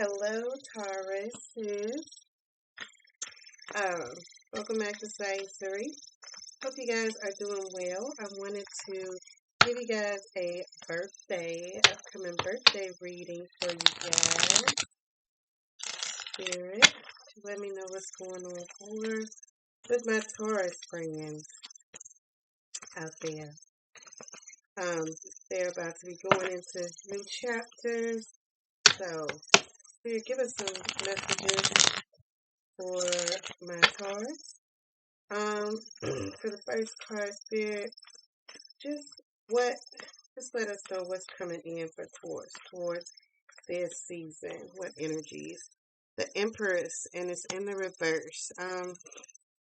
Hello, Taurus. Um, Welcome back to Science 3. Hope you guys are doing well. I wanted to give you guys a upcoming birthday reading for you guys. Spirit, let me know what's going on with my Taurus friends out there. They're about to be going into new chapters. So, Spirit, give us some messages for my Taurus. For the first card, Spirit, just let us know what's coming in for towards this season. What energies? The Empress, and it's in the reverse.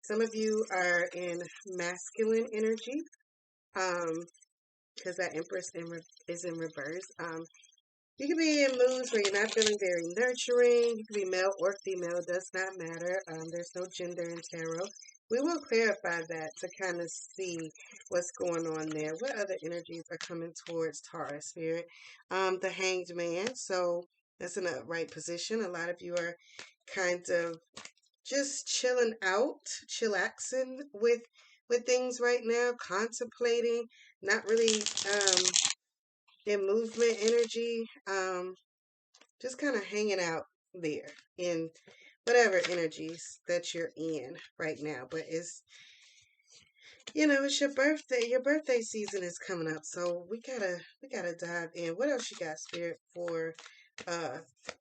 Some of you are in masculine energy, because that Empress is in reverse. You can be in moods where you're not feeling very nurturing. You can be male or female. It does not matter. There's no gender in tarot. We will clarify that to kind of see what's going on there. What other energies are coming towards Taurus Spirit? The Hanged Man. So that's in a right position. A lot of you are kind of just chilling out, chillaxing with things right now, contemplating, not really in movement energy, just kind of hanging out there in whatever energies that you're in right now. But it's your birthday. Your birthday season is coming up, so we gotta dive in. What else you got, Spirit, for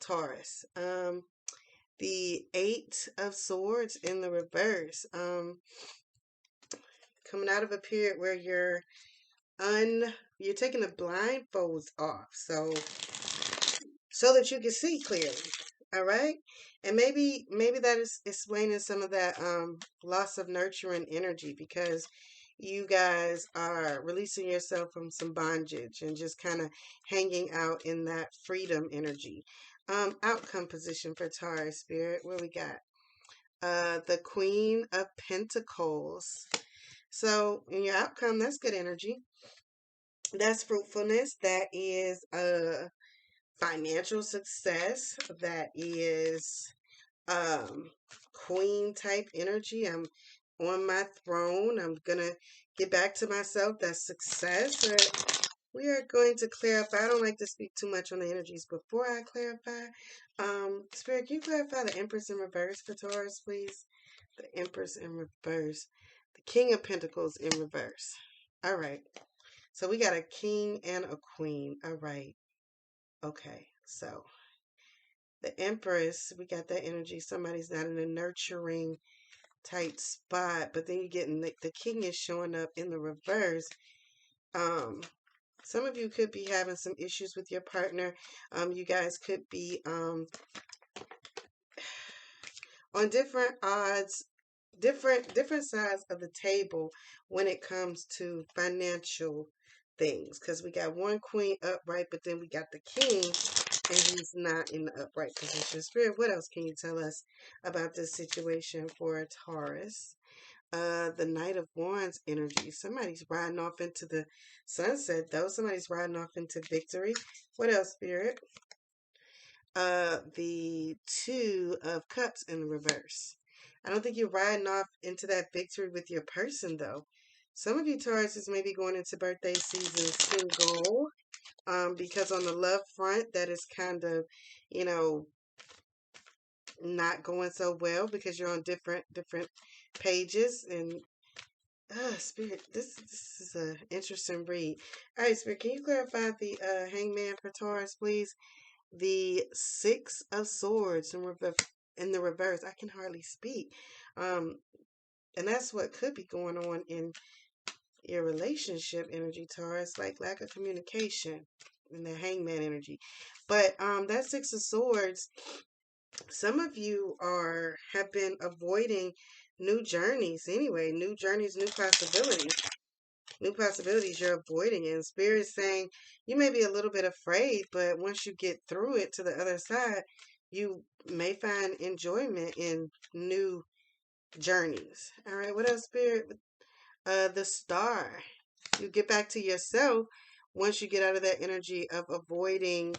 Taurus? The Eight of Swords in the reverse. Coming out of a period where you're taking the blindfolds off, so that you can see clearly. All right, and maybe that is explaining some of that loss of nurturing energy, because you guys are releasing yourself from some bondage and just kind of hanging out in that freedom energy. Outcome position for Taurus Spirit. What we got? The Queen of Pentacles. So in your outcome, that's good energy. That's fruitfulness. That is financial success. That is queen type energy. I'm on my throne. I'm gonna get back to myself. That's success. We are going to clarify. I don't like to speak too much on the energies before I clarify. Spirit, can you clarify the Empress in reverse for Taurus, please? The Empress in reverse. The King of Pentacles in reverse. All right. So we got a king and a queen. All right. Okay. So the Empress, we got that energy. Somebody's not in a nurturing tight spot, but then you're getting the king is showing up in the reverse. Some of you could be having some issues with your partner. You guys could be on different odds, different sides of the table when it comes to financial things, because we got one queen upright, but then we got the king, and he's not in the upright position. Spirit, what else can you tell us about this situation for Taurus? The Knight of Wands energy. Somebody's riding off into the sunset, though. Somebody's riding off into victory. What else, Spirit? The Two of Cups in the reverse. I don't think you're riding off into that victory with your person, though. Some of you Tauruses may be going into birthday season single, because on the love front, that is kind of, not going so well, because you're on different pages. And Spirit, this is an interesting read. All right, Spirit, can you clarify the Hangman for Taurus, please? The Six of Swords in the reverse. I can hardly speak. And that's what could be going on in your relationship energy, Taurus, like lack of communication in the Hangman energy. But that Six of Swords, some of you have been avoiding new journeys anyway. New journeys, new possibilities. New possibilities you're avoiding. And Spirit's saying you may be a little bit afraid, but once you get through it to the other side, you may find enjoyment in new journeys. All right, what else, Spirit? The Star. You get back to yourself once you get out of that energy of avoiding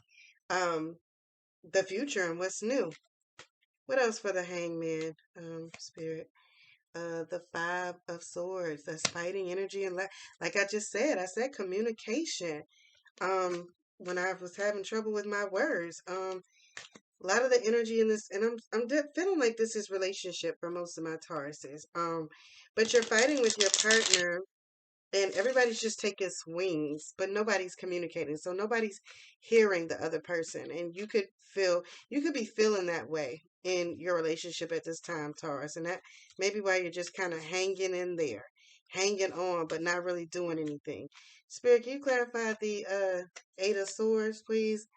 the future and what's new. What else for the hangman, spirit? The Five of Swords. That's fighting energy and like I just said, I said communication. Um, when I was having trouble with my words, a lot of the energy in this, and feeling like this is relationship for most of my Tauruses. But you're fighting with your partner and everybody's just taking swings, but nobody's communicating. So nobody's hearing the other person. And you could be feeling that way in your relationship at this time, Taurus. And that may be why you're just kind of hanging in there, hanging on, but not really doing anything. Spirit, can you clarify the Eight of Swords, please?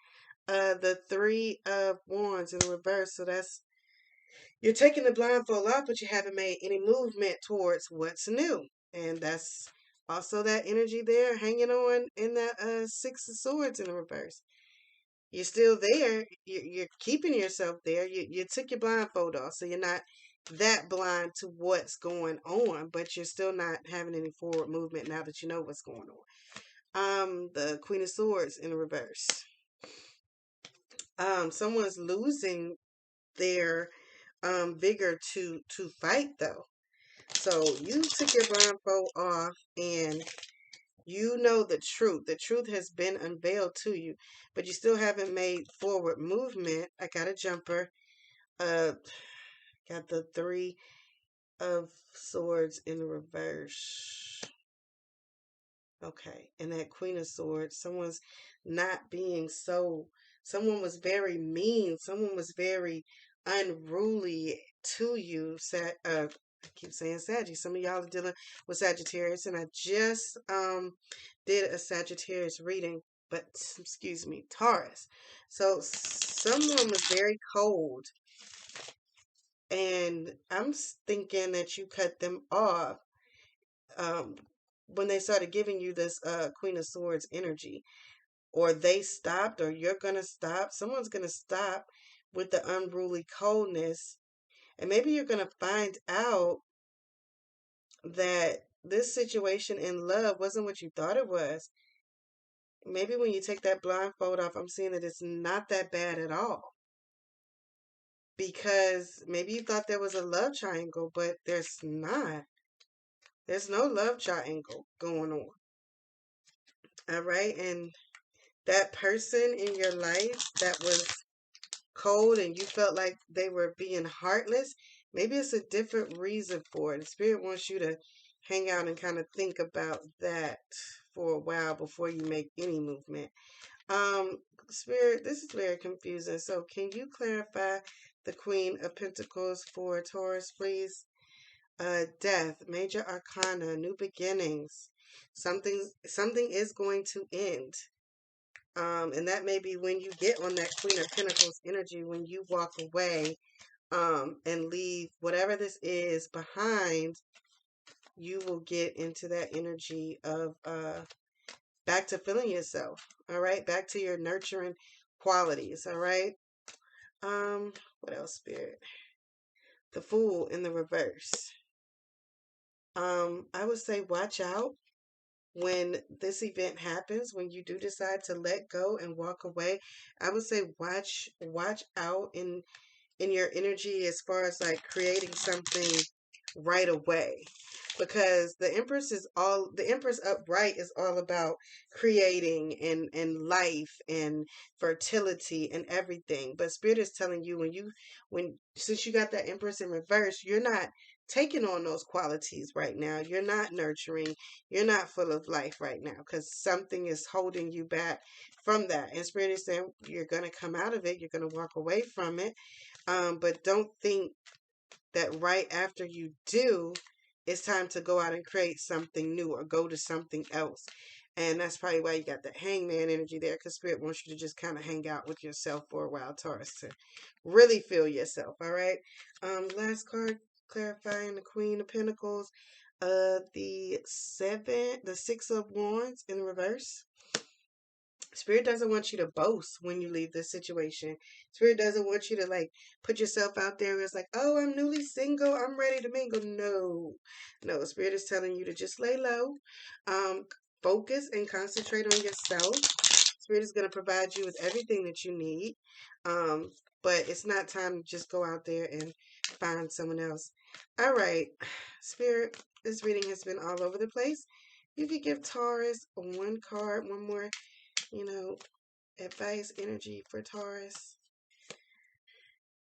The Three of Wands in reverse. So that's you're taking the blindfold off, but you haven't made any movement towards what's new. And that's also that energy there hanging on in that Six of Swords in the reverse. You're still there. You're keeping yourself there. You took your blindfold off, so you're not that blind to what's going on, but you're still not having any forward movement now that you know what's going on. The Queen of Swords in the reverse. Someone's losing their vigor to fight though. So you took your blindfold off and you know the truth. The truth has been unveiled to you, but you still haven't made forward movement. I got a jumper. Uh, got the Three of Swords in reverse. Okay, and that Queen of Swords, someone's not being so, someone was very mean, someone was very unruly to you. I keep saying Sagittarius. Some of y'all are dealing with Sagittarius, and I just did a Sagittarius reading, but excuse me, Taurus. So someone was very cold, and I'm thinking that you cut them off um, when they started giving you this Queen of Swords energy, or they stopped, or you're gonna stop. Someone's gonna stop with the unruly coldness, and maybe you're gonna find out that this situation in love wasn't what you thought it was. Maybe when you take that blindfold off, I'm seeing that it's not that bad at all. Because maybe you thought there was a love triangle, but there's not. There's no love triangle going on. All right. And that person in your life that was cold and you felt like they were being heartless, maybe it's a different reason for it. The spirit wants you to hang out and kind of think about that for a while before you make any movement. Um, Spirit, this is very confusing. So can you clarify the Queen of Pentacles for Taurus, please? Death, major arcana, new beginnings. Something is going to end. And that may be when you get on that Queen of Pentacles energy, when you walk away, and leave whatever this is behind, you will get into that energy of, back to feeling yourself. All right. Back to your nurturing qualities. All right. What else, Spirit? The Fool in the reverse. I would say watch out when this event happens, when you do decide to let go and walk away. I would say watch out in your energy as far as like creating something right away, because the Empress upright is all about creating and life and fertility and everything. But Spirit is telling you, when since you got that Empress in reverse, you're not taking on those qualities right now. You're not nurturing. You're not full of life right now because something is holding you back from that. And Spirit is saying you're going to come out of it. You're going to walk away from it. But don't think that right after you do, it's time to go out and create something new or go to something else. And that's probably why you got the hangman energy there, because Spirit wants you to just kind of hang out with yourself for a while, Taurus, to really feel yourself. All right. Last card clarifying the Queen of Pentacles. The Six of Wands in reverse. Spirit doesn't want you to boast when you leave this situation. Spirit doesn't want you to like put yourself out there. It's like, oh, I'm newly single. I'm ready to mingle. No, no. Spirit is telling you to just lay low, focus and concentrate on yourself. Spirit is going to provide you with everything that you need. Um, but it's not time to just go out there and find someone else. All right, Spirit, this reading has been all over the place. You could give Taurus one card, one more, you know, advice, energy for Taurus.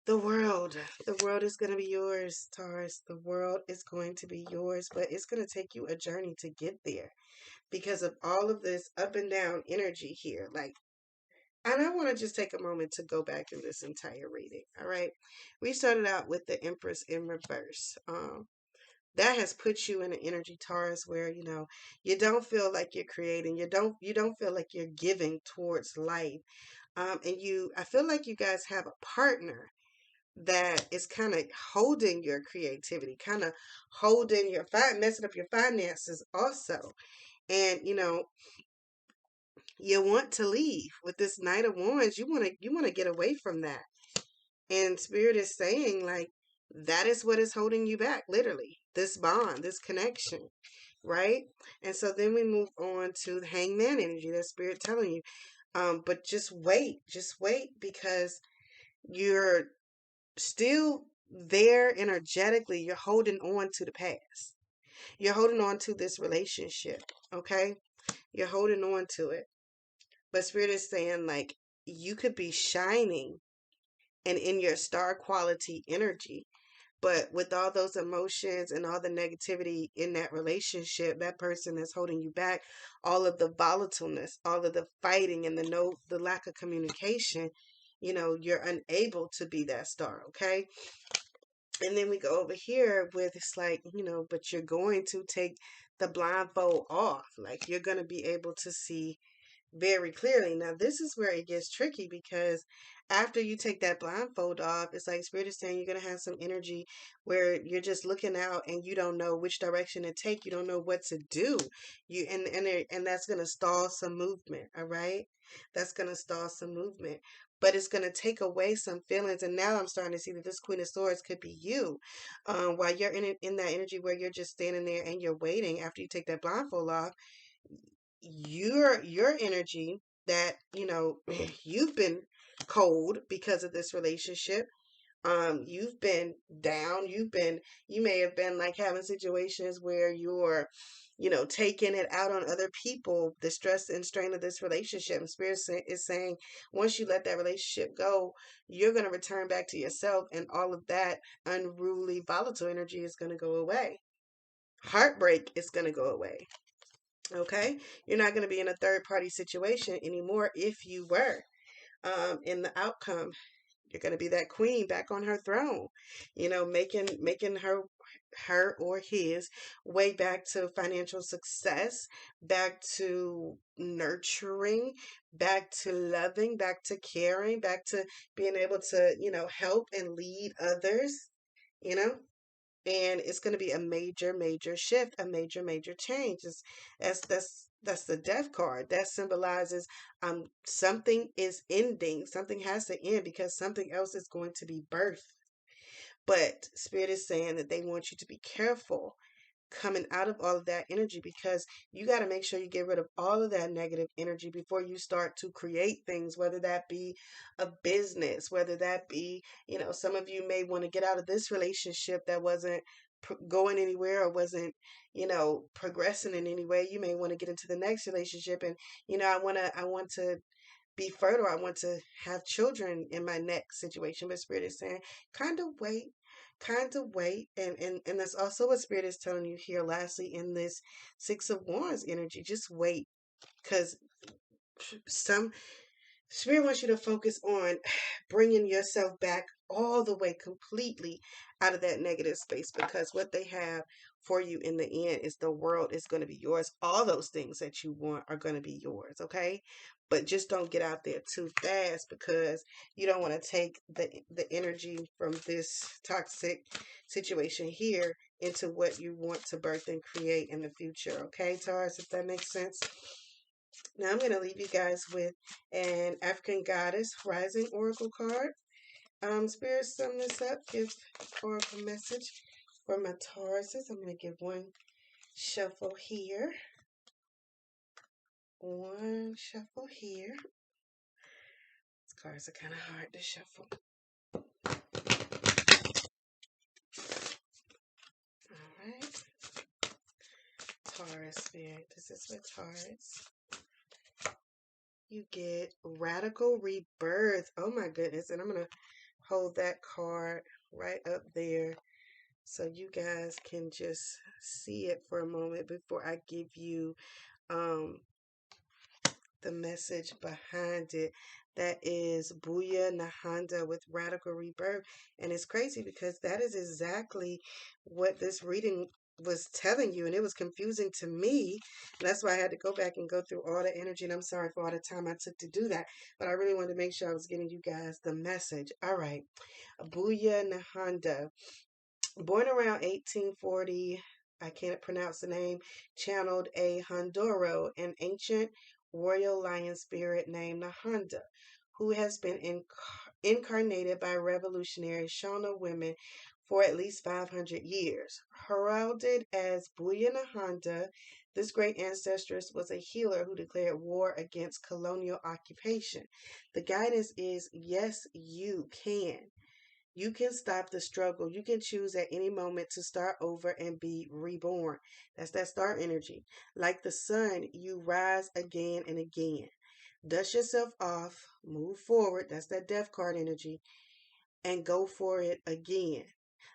The world. The world is going to be yours, Taurus. The world is going to be yours, but it's going to take you a journey to get there because of all of this up and down energy here. Like, and I want to just take a moment to go back through this entire reading. All right. We started out with the Empress in reverse. That has put you in an energy, Taurus, where you don't feel like you're creating. You don't feel like you're giving towards life. And I feel like you guys have a partner that is kind of holding your creativity, kind of holding messing up your finances also. And you want to leave with this Knight of Wands. You want to get away from that. And Spirit is saying, like, that is what is holding you back, literally. This bond, this connection, right? And so then we move on to the Hangman energy, that Spirit telling you. But just wait, because you're still there energetically. You're holding on to the past. You're holding on to this relationship, okay? You're holding on to it. But Spirit is saying, like, you could be shining and in your star quality energy. But with all those emotions and all the negativity in that relationship, that person is holding you back, all of the volatileness, all of the fighting and the lack of communication, you're unable to be that star, okay? And then we go over here with it's like, but you're going to take the blindfold off. Like, you're going to be able to see very clearly. Now, this is where it gets tricky, because after you take that blindfold off, it's like Spirit is saying you're going to have some energy where you're just looking out and you don't know which direction to take. You don't know what to do. And that's going to stall some movement. All right. That's going to stall some movement. But it's going to take away some feelings. And now I'm starting to see that this Queen of Swords could be you. While you're in that energy where you're just standing there and you're waiting after you take that blindfold off, your energy that you've been cold because of this relationship. You've been down. You may have been like having situations where you're taking it out on other people, the stress and strain of this relationship. And is saying, once you let that relationship go, you're going to return back to yourself, and all of that unruly volatile energy is going to go away. Heartbreak is going to go away. Okay, you're not going to be in a third party situation anymore. If you were in the outcome, you're going to be that queen back on her throne, making her or his way back to financial success, back to nurturing, back to loving, back to caring, back to being able to help and lead others, you know and it's going to be a major, major shift, a major, major change. That's the death card. That symbolizes something is ending. Something has to end because something else is going to be birthed. But Spirit is saying that they want you to be careful coming out of all of that energy, because you got to make sure you get rid of all of that negative energy before you start to create things, whether that be a business, whether that be, some of you may want to get out of this relationship that wasn't going anywhere, or wasn't, progressing in any way. You may want to get into the next relationship, and I want to be fertile. I want to have children in my next situation. But Spirit is saying, kind of wait, and that's also what Spirit is telling you here. Lastly, in this Six of Wands energy, just wait, because some Spirit wants you to focus on bringing yourself back all the way completely out of that negative space, because what they have for you in the end is the world is going to be yours. All those things that you want are going to be yours, okay? But just don't get out there too fast, because you don't want to take the energy from this toxic situation here into what you want to birth and create in the future, okay, Taurus, if that makes sense? Now I'm going to leave you guys with an African Goddess Rising Oracle card. Spirit, sum this up. Give Oracle message for my Tauruses. I'm going to give one shuffle here. one shuffle here. These cards are kind of hard to shuffle. All right. Taurus Spirit. This is for Taurus. You get Radical Rebirth. Oh my goodness. And I'm going to hold that card right up there so you guys can just see it for a moment before I give you the message behind it. That is Buya Nahanda with Radical Rebirth. And it's crazy because that is exactly what this reading was telling you, and it was confusing to me. That's why I had to go back and go through all the energy, and I'm sorry for all the time I took to do that, but I really wanted to make sure I was getting you guys the message. All right. Buya Nahanda, born around 1840, I can't pronounce the name, channeled a Hondoro, an ancient royal lion spirit named Nahanda, who has been incarnated by revolutionary Shona women for at least 500 years. Heralded as Buya Nahanda, this great ancestress was a healer who declared war against colonial occupation. The guidance is yes, you can. You can stop the struggle. You can choose at any moment to start over and be reborn. That's that star energy. Like the sun, you rise again and again. Dust yourself off, move forward. That's that death card energy, and go for it again.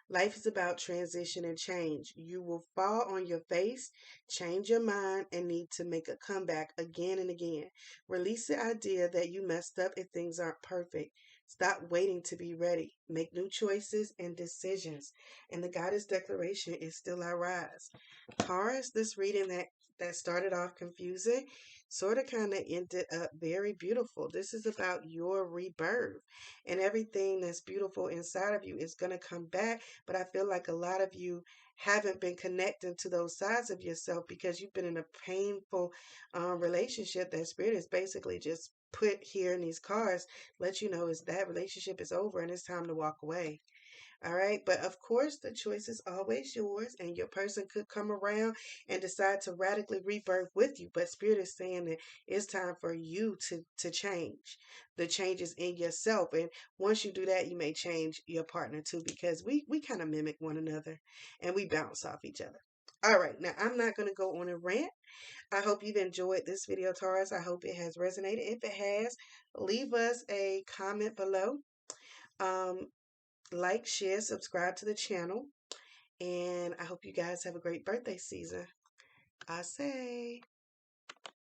Life is about transition and change. You will fall on your face, change your mind, and need to make a comeback again and again. Release the idea that you messed up if things aren't perfect. Stop waiting to be ready. Make new choices and decisions. And the goddess declaration is still I rise. Taurus, this reading that started off confusing sort of kind of ended up very beautiful. This is about your rebirth, and everything that's beautiful inside of you is going to come back. But I feel like a lot of you haven't been connecting to those sides of yourself because you've been in a painful relationship that spirit is basically just put here in these cards, let you know is that relationship is over and it's time to walk away. All right. But of course, the choice is always yours, and your person could come around and decide to radically rebirth with you. But Spirit is saying that it's time for you to change. The changes in yourself. And once you do that, you may change your partner too, because we kind of mimic one another and we bounce off each other. All right. Now, I'm not going to go on a rant. I hope you've enjoyed this video, Taurus. I hope it has resonated. If it has, leave us a comment below. Um, like, share, subscribe to the channel. And I hope you guys have a great birthday season. I say.